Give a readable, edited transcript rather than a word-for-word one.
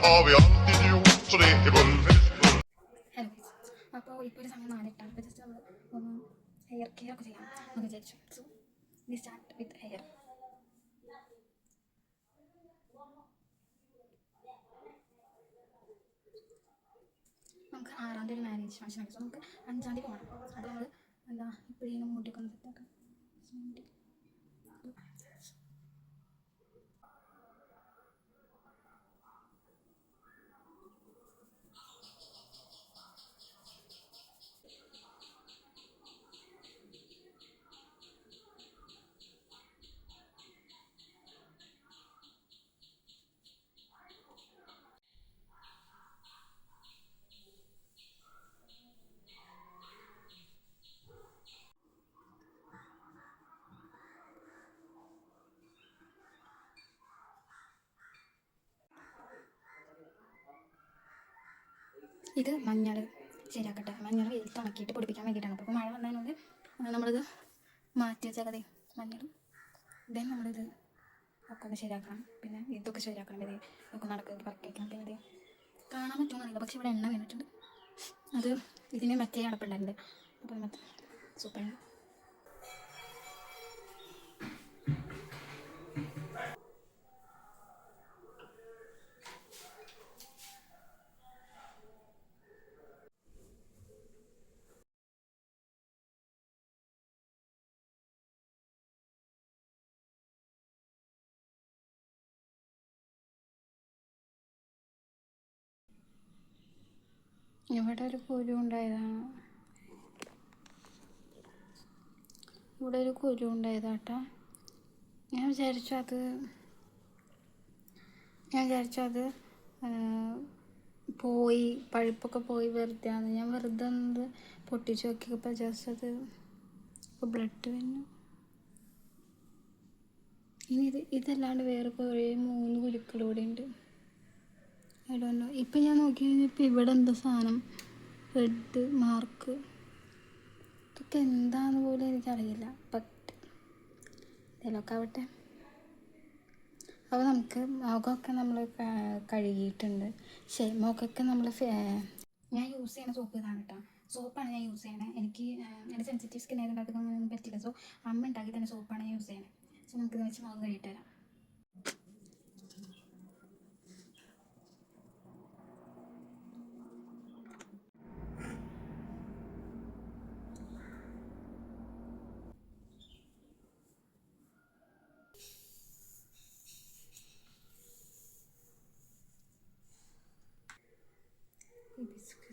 har vi alltid gjort, så det är bullfest. Hello, അപ്പോൾ ഇപ്പോൾ ഒരു സമയം 4:08. അപ്പോൾ ജസ്റ്റ് നമ്മൾ ഒന്ന് ഹെയർ കെയർ ഒക്കെ ചെയ്യാം എന്ന് വിചാരിച്ചു. So we start with hair. നമുക്ക് 6-ാം തീയതി മാരേജ് ഫംഗ്ഷൻ ആക്കി. സോ നമുക്ക് 5-ാം തീയതി പോകണം. അത് നമ്മൾ എന്താ ഇപ്പോഴേനും മുടിയൊക്കെ ഒന്ന് സെറ്റാക്കാം. ഇത് മഞ്ഞൾ ശരിയാക്കട്ടെ. മഞ്ഞൾ വെയിലത്ത് ഉണക്കിയിട്ട് പൊടിപ്പിക്കാൻ വേണ്ടിയിട്ടാണ്. അപ്പോൾ മഴ വന്നതുകൊണ്ട് നമ്മളിത് മാറ്റി വെച്ചാൽ മതി. മഞ്ഞളും ദെൻ നമ്മളിത് ഒക്കെ ഒന്ന് ശരിയാക്കണം. പിന്നെ ഇതൊക്കെ ശരിയാക്കണം. ഇത് ഒക്കെ നടക്കുന്നത് പറക്കി വയ്ക്കണം. പിന്നെ ഇത് കാണാൻ പറ്റുമെന്നറിയില്ല, പക്ഷെ ഇവിടെ എണ്ണ വീണിട്ടുണ്ട്. അത് ഇതിന് മറ്റേ അടപ്പുണ്ടായിരുന്നു. അപ്പോൾ മറ്റേ സൂപ്പറാണ്. ഇവിടെ ഒരു കുരു ഉണ്ടായതാണ്. ഇവിടെ ഒരു കുരു ഉണ്ടായതാട്ടോ. ഞാൻ വിചാരിച്ചു അത് പോയി, പഴുപ്പൊക്കെ പോയി വെറുതെ ആണ്. ഞാൻ വെറുതെ ഒന്ന് പൊട്ടിച്ച് നോക്കിയപ്പോൾ ജസ്റ്റ് അത് ബ്ലഡ് വന്നു. ഇനി ഇതല്ലാണ്ട് വേറെ കുറേ 3 കുരുക്കളൂടെ ഉണ്ട്. ഇടന്നു. ഇപ്പം ഞാൻ നോക്കി കഴിഞ്ഞപ്പോൾ ഇവിടെ എന്താ സാധനം റെഡ് മാർക്ക്. ഇതൊക്കെ എന്താന്ന് പോലും എനിക്കറിയില്ല. ബട്ട് ഇതിലൊക്കെ ആവട്ടെ. അപ്പോൾ നമുക്ക് മുഖമൊക്കെ നമ്മൾ കഴുകിയിട്ടുണ്ട്. മുഖമൊക്കെ നമ്മൾ ഞാൻ യൂസ് ചെയ്യുന്ന സോപ്പ് ഇതാണ് കേട്ടോ. സോപ്പാണ് ഞാൻ യൂസ് ചെയ്യണത്. എനിക്ക് എൻ്റെ സെൻസിറ്റീവ് സ്കിൻ ആയതുകൊണ്ട് അതൊന്നും പറ്റില്ല. സോ അമ്മ ഉണ്ടാക്കി തന്നെ സോപ്പാണ് ഞാൻ യൂസ് ചെയ്യണത്. സോ നമുക്കിത് വെച്ച് മുഖം കഴുകിയിട്ട് തരാം. hibiscus.